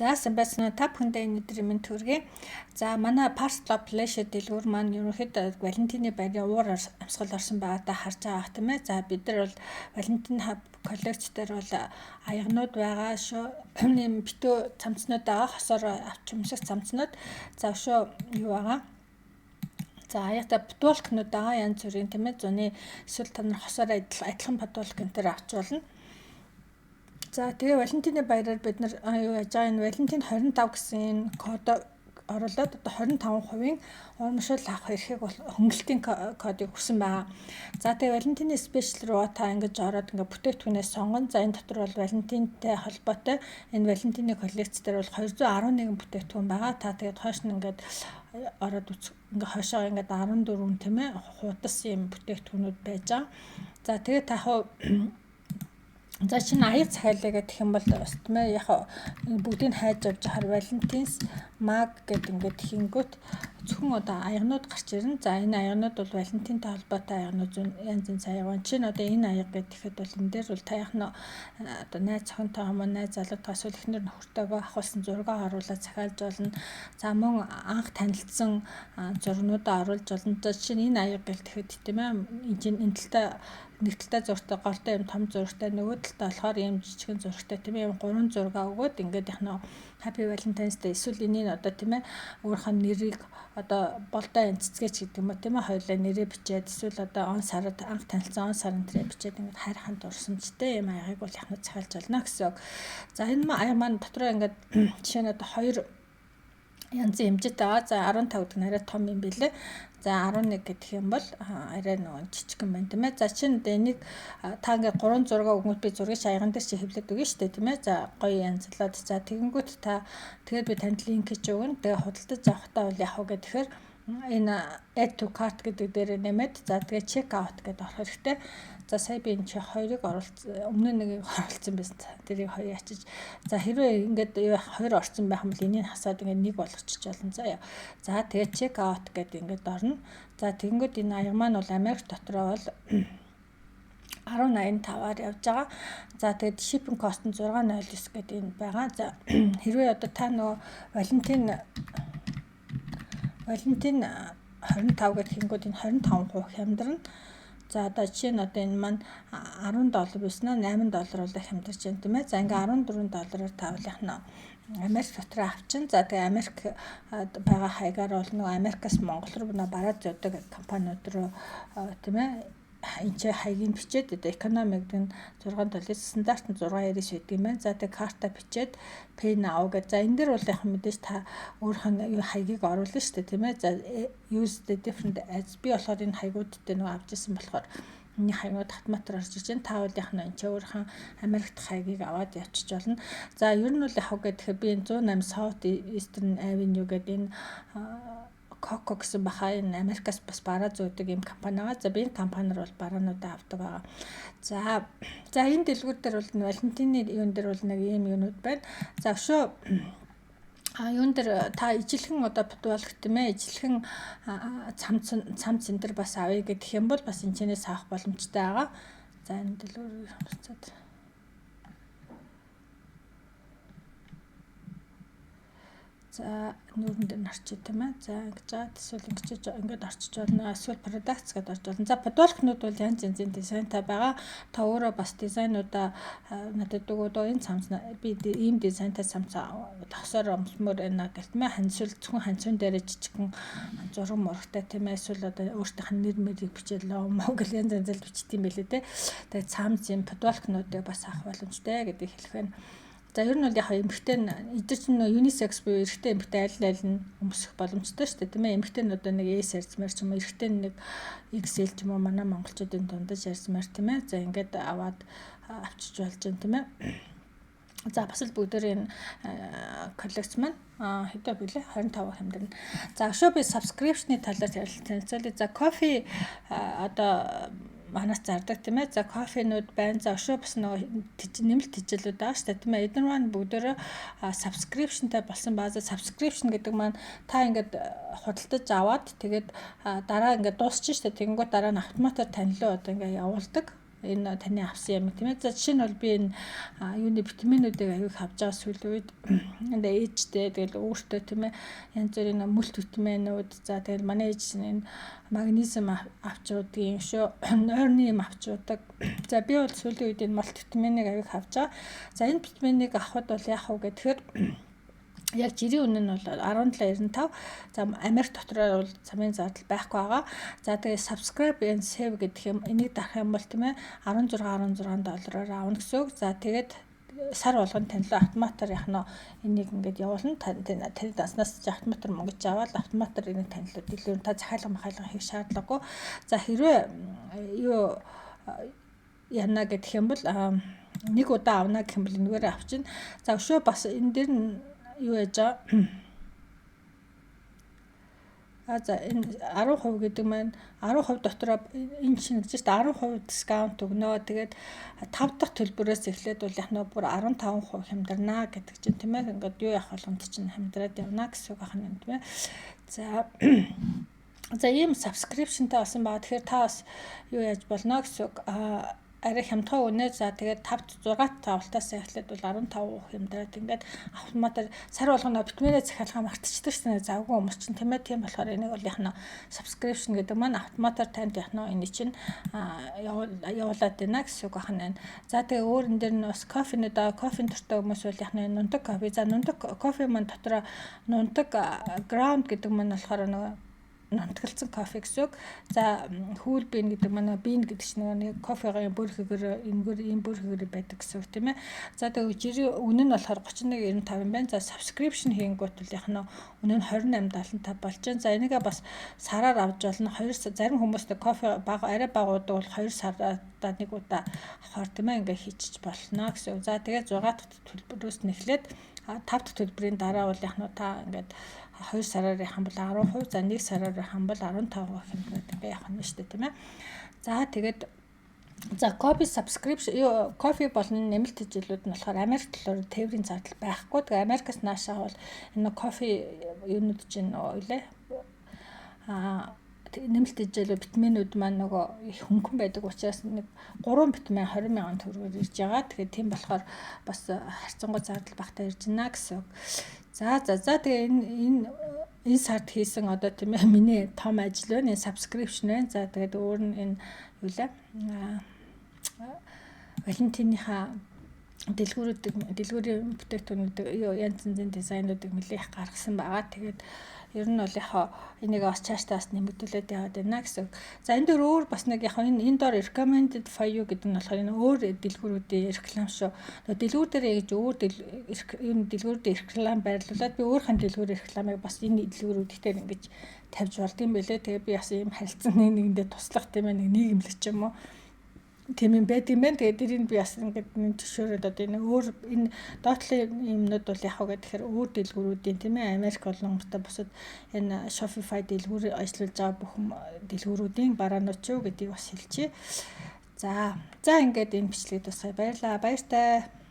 Заасан байцнаа та бүхэндээ энэ өдрийн мэнд хүргэе. За манай Parts Love Pleasure дэлгүүр маань ерөнхийдөө Валентины баярын уур амьсгал орсон байгаадаа харж байгаа гэх тийм ээ. За бид нар бол Валентин хаб коллекц дээр бол аягнууд байгаа шүү. Нэм битүү цамцнууд байгаа. Хосоор авч өмсөх цамцнууд. За өшөө юу байгаа? За аяата бутуулкнууд байгаа янз бүрийн тийм ээ. Зуны эсвэл та нар хосоор адилхан бутуулк энэ төр авч болно. За тэгээ Валентины баяраар бид нар юу яаж байгаа энэ Валентин 25 гэсэн код оруулаад одоо 25% урамшил авах эрхийг бол хөнгөлтийн кодыг өгсөн байгаа. За тэгээ Валентины спешиал руу та ингэж ороод ингээ бүтээгдэхүүнээс сонгон. За энэ дотор бол Валентинтэй холбоотой энэ Валентины коллекц дээр бол 211 бүтээгдэхүүн байгаа. Та тэгээд хойш нь ингээд ороод ингээ хойшоо ингээд 14 тийм ээ хуудас юм бүтээгдэхүүнүүд байж байгаа. За тэгээ та хав за чинь аяг захиалаа гэх юм бол тийм ээ яг бүгдийг хайж авч хар Валентинс маг гэдэг ингээд хингүүт зөвхөн одоо аягнууд гарч ирнэ. За энэ аягнууд бол Валентинтай холбоотой аягнууд янз янз аяг байна. Чинь одоо энэ аяг гэхэд бол энэ дээр бол та яхна одоо найз зохинтой юм найз залуутай эсвэл эхнэр нөхөртөөгөө авахсан зураг оруулаад захиалж болно. За мөн анх танилцсан зургнуудаа оруулж болно. За чинь энэ аяг гэхэд тийм ээ энэ талтай нэг талтай зургтай голтой юм том зургтай нөгөө талтай болохоор юм жижигхэн зургтай тийм ээ 3 зураг өгөөд ингээд яг нөө Happy Valentine's Day эсвэл энийг одоо тийм ээ өөрийнхөө нэрийг одоо болдоо энэ цэцгээч гэдэг юм уу тийм ээ хоёулаа нэрээ бичээд эсвэл одоо он сард анх танилцсан он сарын нэрээ бичээд ингээд хайрхан дурсамжтай юм аягыг бол яг нь захиалж болно гэсэн үг. За энэ аяг маань дотроо ингээд жишээ нь одоо 2 янзын хэмжээтэй байгаа. За 15 гэдэг нь арай том юм билээ. За 11 гэх юм бол арай нөгөө жижигхэн байна тийм ээ. За чинь энийг та ингээ 3 зураг өгмөд би зургийг аяган дээр чи хэвлээд өгнө шүү дээ тийм ээ. За гоё янзлаад за тэгэнгүүт та тэгээд би танд линк хийж өгнө. Тэгээ худалдаж авахтаа бол яах вэ гэхээр энэ add to cart гэдэг дээр нэмээд за тэгээ check out гэдэг орох хэрэгтэй. За сая би энэ чи хоёрыг оруулсан өмнө нэгийг оруулсан байсан. Тэрийг хоёр ячиж. За хэрвээ ингээд 2 орсон байх юм бол энийг хасаад ингээд нэг болгочих болно. За тэгээ check out гэдэг ингээд орно. За тэгэнгүүт энэ аяг маань бол Америк дотроо бол 10.85-аар явж байгаа. За тэгээд shipping cost нь 6.09 гэдэг энэ байгаа. За хэрвээ одоо та нөгөө Валентин 25 гэх хэнгүүд энэ 25% хямдарна. За одоо жишээ нь одоо энэ маань $10 байснаа $8 бол хямдарч байна тийм ээ. За ингээ $14-аар тавлах нь Америк дотроо авчин. За тэгээ Америк байгаа хаягаар бол нөгөө Америкаас Монгол руу бараад зөдөг компаниуд руу тийм ээ энэ хаягийг бичээд одоо экономик гэдэг нь $6 стандарт нь $6.99 байдаг юм байна. За тэгээ карта бичээд pay now гэж. За энэ дээр бол яг мэдээж та өөрийнхөө хаягийг оруулна шүү дээ тийм ээ. За use the different as би болохоор энэ хаягуудтай нөгөө авч ирсэн болохоор энэ хаягууд автоматар орж иж байна. Та бол яг энэ ч өөрийнхөө Америкт хаягийг аваад явчих болно. За ер нь бол яг гэхээр би энэ 108 South Eastern Avenue гэдэг энэ Coco гэсэн баха энэ Америкаас бас бараа зөөдөг юм компани байгаа. За би энэ компаниар бол бараануудаа авдаг байгаа. За энэ дэлгүүр дээр бол Валентины юун дээр бол нэг ийм юмуд байна. За өшөө юун дээр та ижилхэн одоо бутуулах тийм ээ ижилхэн цамц энэ төр бас авъя гэх юм бол бас энэ чэнээс авах боломжтой байгаа. За энэ дэлгүүр хурцаад за нүүрэн дээр орчих тийм ээ. За ингэж жаад эсвэл ингэж ингээд орчиж болно. Эсвэл products гэдээ орж болно. За бодволхнууд бол янз янзын дизайнтай байгаа. Та өөрөө бас дизайнуудаа надад өгөөд энэ цамц би ийм дизайнтай цамц тосоор өмсмөр байна гэлтмээ хансвал зөвхөн ханцун дээр жижигхэн зураг мурагтай тийм ээ. Эсвэл одоо өөртөөх нь нэр мэрийг бичээд лого гэл янз янз л бичдэг юм билээ те. Тэгээд цамц юм бодволхнуудыг бас авах боломжтой гэдгийг хэлэх байна. За ер нь бол яг эмэгтэй эдгээр чинь unisex буюу эрэгтэй эмэгтэй аль нь өмсөх боломжтой шүү дээ тийм ээ. Эмэгтэй нь одоо нэг S ярьсмаар ч юм уу эрэгтэй нэг XL ч юм уу манай монголчуудын дундаж ярьсмаар тийм ээ. За ингээд аваад авчиж болж байна тийм ээ. За бас л бүгдээр энэ коллекц маань хэдэ билээ 25 хямдарна. За өшөө би subscription-ы талаар танилцуулъя. За кофе одоо манаас зардаг тийм ээ. За кофенууд байна. За өшөө бас нөгөө нэмэлт тэжээлүүд байгаа шүү дээ тийм ээ. Эдгээр маань бүгдөө subscriptionтай болсон база. Subscription гэдэг маань та ингээд худалдаж аваад тэгээд дараа ингээд дуусчих шүү дээ. Тэгэнгүүт дараа нь автоматар танилуу одоо ингээд явуулдаг. энэ таны авсан юм тийм ээ. За жишээ нь бол би энэ юуны витаминуудыг аяг авч байгаа сүүлийн үед энэ ээжтэй тэгэл өөртөө тийм ээ янз бүрийн мультивитаминууд за тэгэл манай ээж энэ магнезиум авч уудгийн шүү нойрны юм авч уудаг. За би бол сүүлийн үед энэ мультивитаминыг аяг авч байгаа. За энэ витаминыг авахд бол яах вэ гэхээр яг жирийн үнэ нь бол 17.95. За Америк дотроо бол замын зардал байхгүй байгаа. За тэгээ subscribe and save гэдэг юм энийг дарах юм бол тийм ээ $16 аавна гэсэн үг. За тэгээд сар болгон танилаа автоматар яхнаа энийг ингээд явуулна. Таны данснаас автоматар мөнгөж аваад автоматар энийг танилуд илүү та захиалга хийх шаардлагагүй. За хэрвээ юу яна гэдэг юм бол нэг удаа авна гэх юм бол энэгээр авчин. За өшөө бас энэ дээр нь юу яж за энэ 10% гэдэг маань 10% дотроо энэ чинь гэж 10% дискаунт өгнө. Тэгээд 5 дахь төлбөрөөс эхлээд бол яхнаа бүр 15% хямдарна гэдэг чинь тийм ээ. Ингээд юу явах болгонд чинь хямдраад явна гэсэн үг ахна юм тийм ээ. За ийм subscriptionтай болсон баа. Тэгэхээр та бас юу яаж болно гэсэн үг арай хямдхан үнэ за тэгээд 5-6 тавлтаас эхлээд бол 15% хямдраад ингээд автоматар сар болгоно витаминээ захиалгаа мартчихдаг шнэ завгүй хүмүүс чинь тийм ээ. Тийм болохоор энийг бол яхна subscription гэдэг маань автоматар танд яхна энэ чинь явуулаад байна гэсэн үг ахна. За тэгээ өөр энэ дээр нь бас кофений дуртай хүмүүс бол яхна нундаг кофе. За нундаг кофе маань дотроо нундаг ground гэдэг маань болохоор нөгөө нунтгалцсан кофе гэсэн үг. За хүүл бин гэдэг манай бин гэдэг чинь нэг кофегийн бүрхгээр ийм бүрхгээр байдаг гэсэн үг тийм ээ. За тэгээ жирийн үнэ нь болохоор 31.95 юм байна. За subscription хийнгүүт бол яхана үнэ нь 28.75 болж байна. За энийгээ бас сараар авч болно. Зарим хүмүүст кофе арай бага уудаг бол 2 сараа нэг удаа авахар тийм ээ ингээ хийчих болно гэсэн үг. За тэгээ 6 дахь төлбөрөөс нь эхлээд 5 дахь төлбөрийн дараа бол яхана та ингээд 2 сараар яхан бол 10%, за 1 сараар яхан бол 15% хэмжээтэй явах нь шүү дээ тийм ээ. За тэгээд за кофе subscription кофе болон нэмэлт хичээлүүд нь болохоор Америк доллар тээврийн зардал байхгүй. Тэгээ Америкаас наашаа бол энэ кофе юунууд чинь ойлээ нэмэлт хичээлүүд витаминууд маань нөгөө их хөнгөн байдаг учраас нэг 3 витамин 20,000 төгрөгөөр ирж байгаа. Тэгэхээр тийм болохоор бас харьцангуй зардал багтаа ирж байна гэсэн үг. За тэгээ энэ сард хийсэн одоо тийм ээ миний том ажил байна. Энэ subscription байна. За тэгээд өөр нь энэ юу лээ Валентиныхаа дэлгүүрийн бүтээгдэхүүнүүд янз янзын дизайнуудыг нэлээх гаргасан байгаа. Тэгээд ер нь бол яхаа энийг бас цаашдаас нэмэгдүүлээд яваад байна гэсэн. За энэ дөр өөр бас нэг яхаа энэ доор recommended for you гэдэг нь болохоор энэ өөр дэлгүүрүүдийн реклам шүү. Дэлгүүр дээр яаж өөр дэлгүүрүүдийн реклам байрлуулад би өөрхөн дэлгүүрийн рекламыг бас энэ дэлгүүрүүдээр ингэж тавьж болдсон байлээ. Тэгээ би бас ийм харилцан нэгэндээ туслах тийм ээ нийгэмлэг ч юм уу тийм юм байт юм байна. Тэгээд тэрийг би бас ингээд нэг зөвшөөрөөд одоо энэ өөр энэ доотлын юмнууд бол яг хаа гэхээр өөр дэлгүүрүүдийн тийм ээ Америк болон бусад энэ Shopify дэлгүүр ажиллаж байгаа бүх дэлгүүрүүдийн бараанууд ч юу гэдгийг бас хэлчихье. За ингээд энэ бичлэгэд бас баярлалаа. Баяртай.